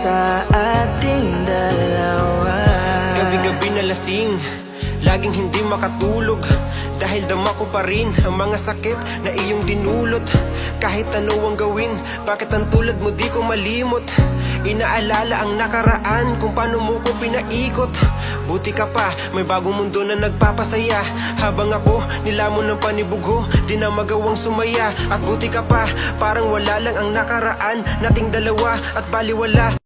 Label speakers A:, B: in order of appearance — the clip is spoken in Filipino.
A: sa ating dalawa.
B: Gabi-gabi na lasing, laging hindi makatulog, dahil dama ko pa rin ang mga sakit na iyong dinulot. Kahit ano ang gawin, bakit ang tulad mo di ko malimot? Inaalala ang nakaraan, kung paano mo ko pinaikot. Buti ka pa, may bagong mundo na nagpapasaya. Habang ako, nilamon ng panibugo, di na magawang sumaya. At buti ka pa, parang wala lang ang nakaraan nating dalawa, at baliwala